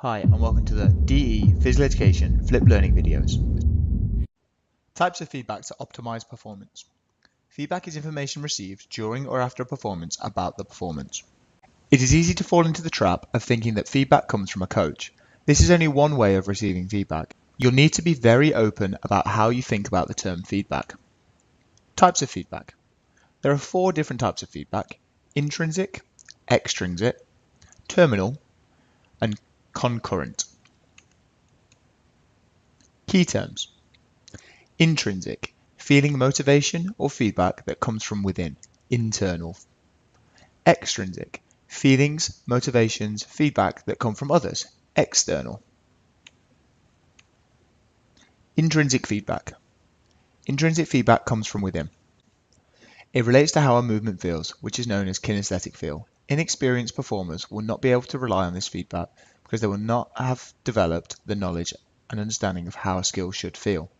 Hi and welcome to the DE Physical Education Flip Learning videos. Types of feedback to optimize performance. Feedback is information received during or after a performance about the performance. It is easy to fall into the trap of thinking that feedback comes from a coach. This is only one way of receiving feedback. You'll need to be very open about how you think about the term feedback. Types of feedback. There are 4 different types of feedback: intrinsic, extrinsic, terminal, and concurrent. Key terms. Intrinsic, feeling motivation or feedback that comes from within, internal. Extrinsic, feelings, motivations, feedback that come from others, external. Intrinsic feedback. Intrinsic feedback comes from within. It relates to how a movement feels, which is known as kinesthetic feel. Inexperienced performers will not be able to rely on this feedback because they will not have developed the knowledge and understanding of how a skill should feel.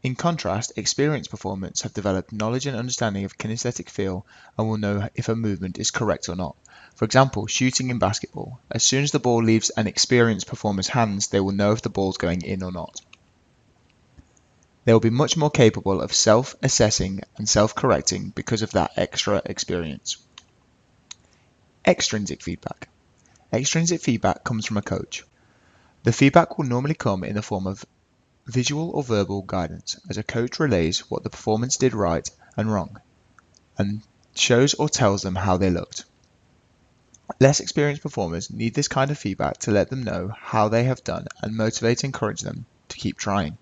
In contrast, experienced performers have developed knowledge and understanding of kinesthetic feel and will know if a movement is correct or not. For example, shooting in basketball. As soon as the ball leaves an experienced performer's hands, they will know if the ball is going in or not. They will be much more capable of self-assessing and self-correcting because of that extra experience. Extrinsic feedback. Extrinsic feedback comes from a coach. The feedback will normally come in the form of visual or verbal guidance, as a coach relays what the performance did right and wrong, and shows or tells them how they looked. Less experienced performers need this kind of feedback to let them know how they have done and motivate and encourage them to keep trying.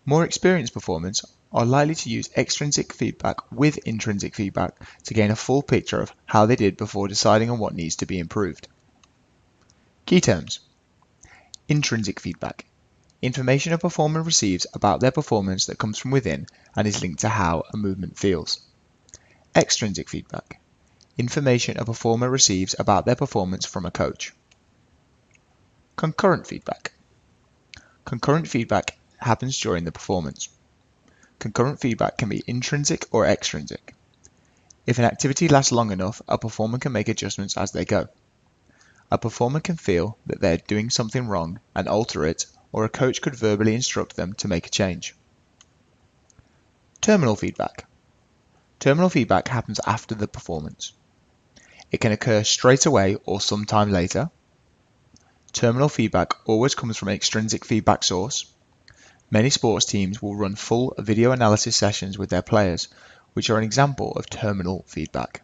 More experienced performers are likely to use extrinsic feedback with intrinsic feedback to gain a full picture of how they did before deciding on what needs to be improved. Key terms. Intrinsic feedback. Information a performer receives about their performance that comes from within and is linked to how a movement feels. Extrinsic feedback. Information a performer receives about their performance from a coach. Concurrent feedback. Concurrent feedback happens during the performance. Concurrent feedback can be intrinsic or extrinsic. If an activity lasts long enough, a performer can make adjustments as they go. A performer can feel that they're doing something wrong and alter it, or a coach could verbally instruct them to make a change. Terminal feedback. Terminal feedback happens after the performance. It can occur straight away or sometime later. Terminal feedback always comes from an extrinsic feedback source. Many sports teams will run full video analysis sessions with their players, which are an example of terminal feedback.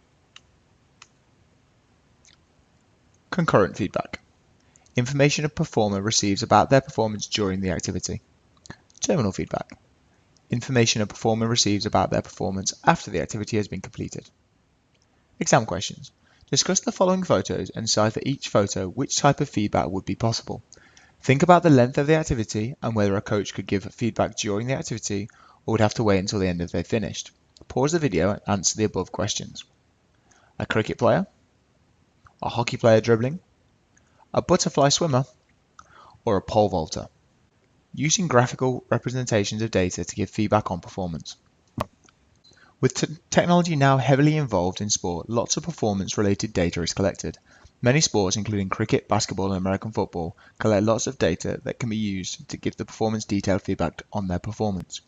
Concurrent feedback. Information a performer receives about their performance during the activity. Terminal feedback. Information a performer receives about their performance after the activity has been completed. Exam questions. Discuss the following photos and decide for each photo which type of feedback would be possible. Think about the length of the activity and whether a coach could give feedback during the activity or would have to wait until the end if they finished. Pause the video and answer the above questions. A cricket player, a hockey player dribbling, a butterfly swimmer, or a pole vaulter. Using graphical representations of data to give feedback on performance. With technology now heavily involved in sport, lots of performance-related data is collected. Many sports, including cricket, basketball, and American football, collect lots of data that can be used to give the performance detailed feedback on their performance.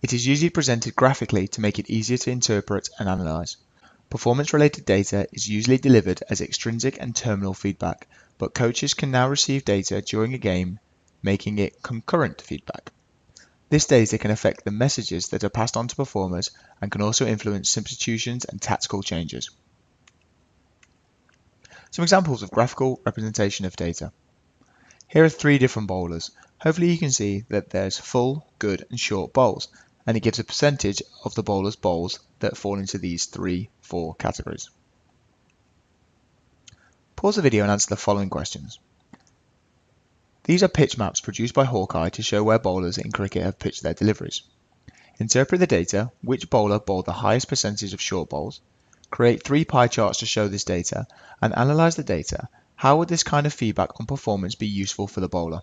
It is usually presented graphically to make it easier to interpret and analyze. Performance-related data is usually delivered as extrinsic and terminal feedback, but coaches can now receive data during a game, making it concurrent feedback. This data can affect the messages that are passed on to performers and can also influence substitutions and tactical changes. Some examples of graphical representation of data. Here are 3 different bowlers. Hopefully you can see that there's full, good and short bowls, and it gives a percentage of the bowler's bowls that fall into these 4 categories. Pause the video and answer the following questions. These are pitch maps produced by Hawkeye to show where bowlers in cricket have pitched their deliveries. Interpret the data, which bowler bowled the highest percentage of short bowls, create 3 pie charts to show this data, and analyze the data. How would this kind of feedback on performance be useful for the bowler?